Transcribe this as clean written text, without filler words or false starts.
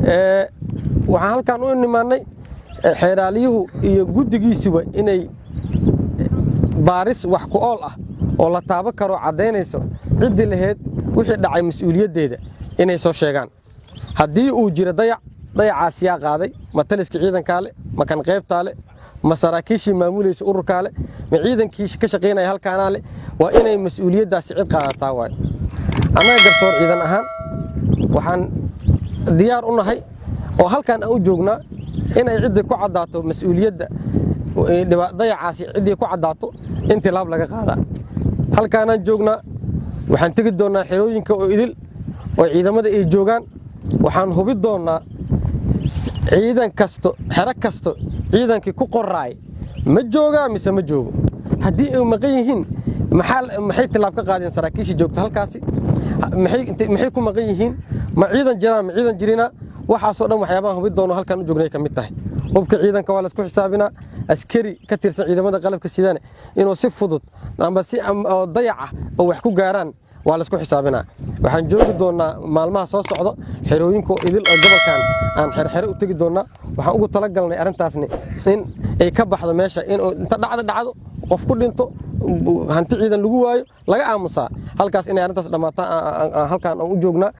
waxaan halkan u nimaanay xeeraaliyuhu iyo guddigiisuba inay baaris wax ku ool ah oo la taaban karo cadeynayso cidii lahayd wixii dhacay mas'uuliyaddeeda inay soo sheegaan haddii uu jiro dayacaas yaa qaaday ma taliska ciidanka leh ma kan qaybta leh ma saraakiishii maamulaysa ururka leh ma ciidankii ka shaqeynaya halkaana leh waa inay mas'uuliyaddaasi cid qaadataa waay annaga garsoor ciidan ahaan waxaan diyaar u nahay oo halkan aan u joognaa inay cidii ku cadaato mas'uuliyadda dayacaasi cidii ku cadaato intii laab laga qaadaa halkaanaan joognaa waxaan tegi doonaa xerooyinka oo idil oo ciidamada ay joogaan waxaan hubi doonaa ciidan kasto xero kasto ciidankii ku qoraay ma joogaa mise ma joogo haddii ay maqan yihiin maxay tilaab ka qaadeen saraakiisha joogta halkaasi maxay ku maqan yihiin ma ciidan jiraan ma ciidan jirina waxaasoo dhan waxyaabaha hubi doono halkan u joognay ka mid tahay hubka ciidanka waa la isku xisaabinaa askari ka tirsan ciidamada qalabka sidane inuu si fudud amba si dayac ah oo wax ku gaaraan waa la isku xisaabinaa waxaan joogi doonaa maalmaha soo socdo xerooyinka idil oo gobolkan aan xerxere u tagi doonaa waxaan ugu talagalnay arrintaasni in ay ka baxdo meesha in inta dhacdo qof ku dhinto hanti ciidan lagu waayo laga aamusaa halkaas inay arrintaas dhamaataan halkaan u joognaa